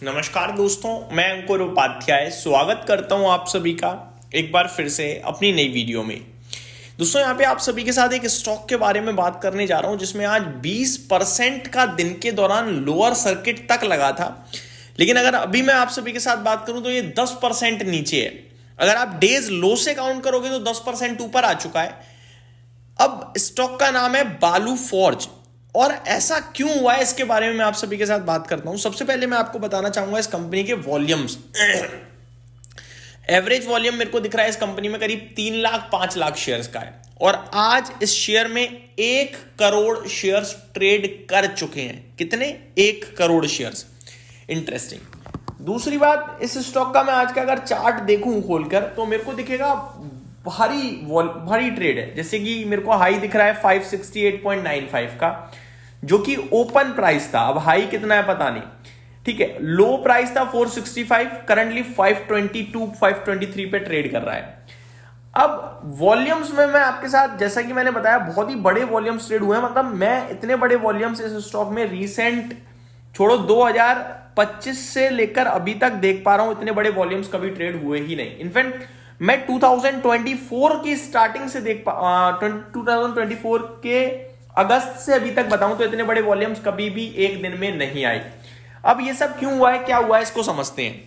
नमस्कार दोस्तों, मैं अंकुर उपाध्याय स्वागत करता हूं आप सभी का एक बार फिर से अपनी नई वीडियो में। दोस्तों यहाँ पे आप सभी के साथ एक स्टॉक के बारे में बात करने जा रहा हूं जिसमें आज 20% का दिन के दौरान लोअर सर्किट तक लगा था, लेकिन अगर अभी मैं आप सभी के साथ बात करूं तो ये 10% नीचे है। अगर आप डेज लो से काउंट करोगे तो 10% ऊपर आ चुका है। अब स्टॉक का नाम है बालू फॉर्ज, और ऐसा क्यों हुआ है इसके बारे में मैं आप सभी के साथ बात करता हूं। सबसे पहले मैं आपको बताना चाहूंगा इस कंपनी के वॉल्यूम्स। एवरेज वॉल्यूम मेरे को दिख रहा है इस कंपनी में करीब 3 लाख 5 लाख शेयर्स का है, और आज इस शेयर में 1 करोड़ शेयर्स ट्रेड कर चुके हैं। कितने? 1 करोड़ शेयर्स। इंटरेस्टिंग। दूसरी बात, इस स्टॉक का मैं आज का अगर चार्ट देखूं खोलकर तो मेरे को दिखेगा भारी ट्रेड है। जैसे कि मेरे को हाई दिख रहा है 568.95 का, जो कि ओपन प्राइस था। अब हाई कितना है पता नहीं, ठीक है। लो प्राइस था 465, करंटली 522 523 पे ट्रेड कर रहा है। अब वॉल्यूम्स में मैं आपके साथ, जैसा कि मैंने बताया, बहुत ही बड़े वॉल्यूम्स ट्रेड हुए हैं। मतलब मैं इतने बड़े वॉल्यूम्स इस स्टॉक में रीसेंट छोड़ो 2025 से लेकर अभी तक देख पा रहा हूं, इतने बड़े वॉल्यूम्स कभी ट्रेड हुए ही नहीं। इनफैक्ट मैं 2024 की स्टार्टिंग से 2024 के अगस्त से अभी तक बताऊं तो इतने बड़े वॉल्यूम्स कभी भी एक दिन में नहीं आए। अब ये सब क्यों हुआ है, क्या हुआ है, इसको समझते हैं।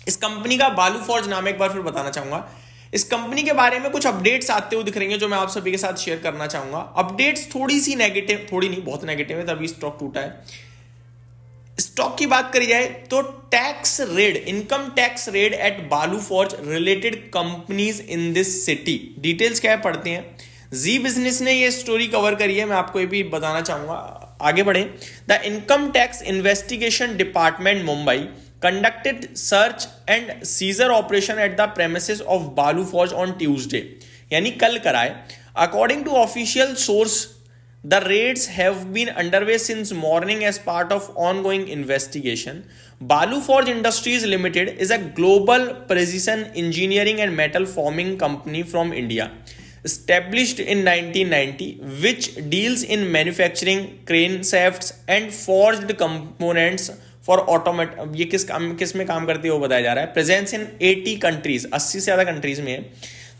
इस कंपनी का बालू फॉर्ज नाम है, एक बार फिर बताना चाहूंगा। इस कंपनी के बारे में कुछ अपडेट्स आते हुए दिख रही हैं जो मैं आप सभी के साथ शेयर करना चाहूंगा। अपडेट्स थोड़ी सी नेगेटिव, थोड़ी नहीं बहुत नेगेटिव है, तभी स्टॉक टूटा है। स्टॉक की बात करी जाए तो tax raid, income tax raid at Balu Forge related companies in this city. Details क्या है पढ़ते हैं। जी बिजनेस ने ये स्टोरी कवर करी है, मैं आपको ये भी बताना चाहूंगा। आगे बढ़े। The income tax investigation department Mumbai conducted search and seizure operation at the premises of Balu Forge on Tuesday, यानी कल कराए। According to official source, the raids have been underway since morning as part of ongoing investigation. Balu Forge Industries Limited is a global precision engineering and metal forming company from India, established in 1990, which deals in manufacturing crankshafts and forged components for automate। ये किस में काम करती है वो बताया जा रहा है। प्रेजेंस इन 80 कंट्रीज, 80 से ज्यादा कंट्रीज में है।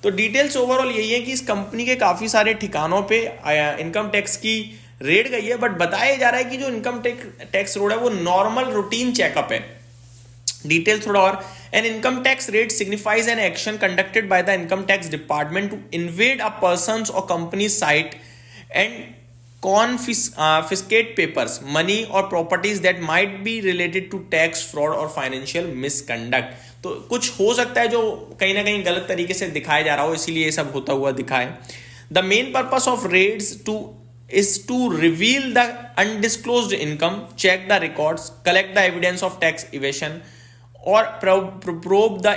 तो डिटेल्स ओवरऑल यही है कि इस कंपनी के काफी सारे ठिकानों पे इनकम टैक्स की रेड गई है, बट बताया जा रहा है कि जो इनकम टैक्स रोड है वो नॉर्मल रूटीन चेकअप है। डिटेल थोड़ा और। An income tax raid signifies an action conducted by the income tax department to invade a person or company site and confiscate papers, money or properties that might be related to tax fraud or financial misconduct। तो कुछ हो सकता है जो कहीं ना कहीं गलत तरीके से दिखाया जा रहा हो, इसीलिए ये सब होता हुआ दिखा है। The main purpose of raids is to reveal the undisclosed income, check the records, collect the evidence of tax evasion, or probe the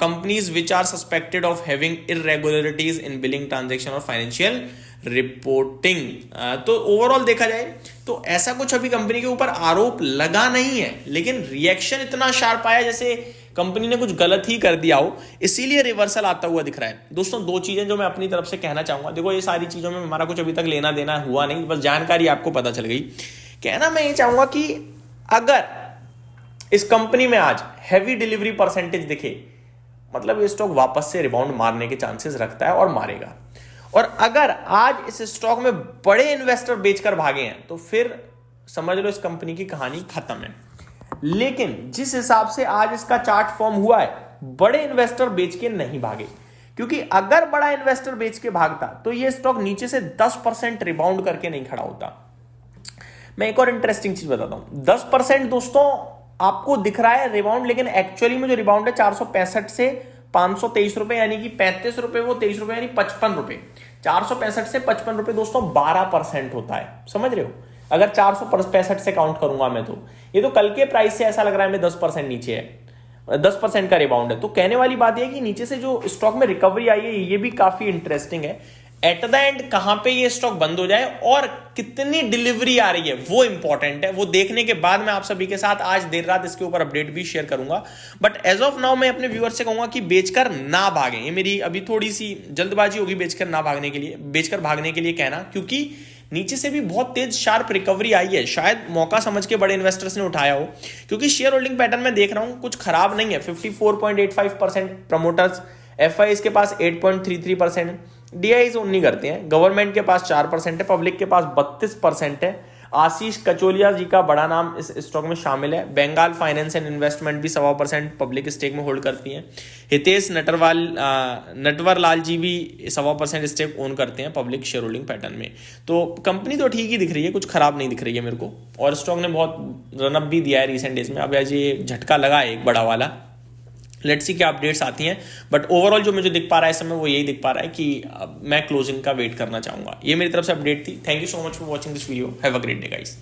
companies which are suspected of having irregularities in billing transaction or financial reporting. तो overall देखा जाए तो ऐसा कुछ अभी company के ऊपर आरोप लगा नहीं है, लेकिन रिएक्शन इतना शार्प आया जैसे कंपनी ने कुछ गलत ही कर दिया हो, इसीलिए रिवर्सल आता हुआ दिख रहा है। दोस्तों दो चीजें जो मैं अपनी तरफ से कहना चाहूंगा। देखो ये सारी चीजों में हमारा कुछ अभी तक लेना देना हुआ नहीं, बस जानकारी आपको पता चल गई। कहना मैं ये चाहूंगा कि अगर इस कंपनी में आज हैवी डिलीवरी परसेंटेज दिखे, मतलब ये स्टॉक वापस से रिबाउंड मारने के चांसेस रखता है और मारेगा। और अगर आज इस स्टॉक में बड़े इन्वेस्टर बेचकर भागे हैं तो फिर समझ लो इस कंपनी की कहानी खत्म है। लेकिन जिस हिसाब से आज इसका चार्ट फॉर्म हुआ है, बड़े इन्वेस्टर बेच के नहीं भागे, क्योंकि अगर बड़ा इन्वेस्टर बेच के भागता तो ये स्टॉक नीचे से 10% रिबाउंड करके नहीं खड़ा होता। मैं एक और इंटरेस्टिंग चीज बताता हूं। 10% दोस्तों आपको दिख रहा है रिबाउंड, लेकिन एक्चुअली में जो रिबाउंड है 465 से 523 रुपए, यानी कि 35 रुपए वो 23 रुपए, यानी 55 रुपए। 465 से 55 रुपए दोस्तों 12% होता है, समझ रहे हो। अगर 465 से काउंट करूंगा मैं तो ये तो कल के प्राइस से ऐसा लग रहा है मैं 10% नीचे है, 10% का रिबाउंड है। तो कहने वाली बात यह है कि नीचे से जो स्टॉक में रिकवरी आई है ये भी काफी इंटरेस्टिंग है। एट द एंड कहां पे ये स्टॉक बंद हो जाए और कितनी डिलीवरी आ रही है वो इंपॉर्टेंट है। वो देखने के बाद मैं आप सभी के साथ आज देर रात इसके ऊपर अपडेट भी शेयर करूंगा। बट एज ऑफ नाउ मैं अपने व्यूअर्स से कहूंगा कि बेचकर ना भागें। ये मेरी अभी थोड़ी सी जल्दबाजी होगी बेचकर भागने के लिए कहना, क्योंकि नीचे से भी बहुत तेज शार्प रिकवरी आई है, शायद मौका समझ के बड़े इन्वेस्टर्स ने उठाया हो, क्योंकि शेयर होल्डिंग पैटर्न में देख रहा हूं कुछ खराब नहीं है। 54.85% प्रमोटर्स, एफआई के पास 8.33%, डीआईज ओन नहीं करते हैं, गवर्नमेंट के पास 4% है, पब्लिक के पास 32% है। आशीष कचोलिया जी का बड़ा नाम इस स्टॉक में शामिल है। बंगाल फाइनेंस एंड इन्वेस्टमेंट भी 1.25% पब्लिक स्टेक में होल्ड करती हैं। हितेश नटवरलाल जी भी 1.25% स्टेक ओन करते हैं पब्लिक शेयर होल्डिंग पैटर्न में। तो कंपनी तो ठीक ही दिख रही है, कुछ खराब नहीं दिख रही है मेरे को, और स्टॉक ने बहुत रनअप भी दिया है रिसेंट डेज में। अब आज ये झटका लगा है एक बड़ा वाला, लेट्स सी क्या अपडेट्स आती हैं, बट ओवरऑल जो मुझे दिख पा रहा है इस समय वो यही दिख पा रहा है कि मैं क्लोजिंग का वेट करना चाहूंगा। ये मेरी तरफ से अपडेट थी। Thank you so much for watching this video. Have a great day guys.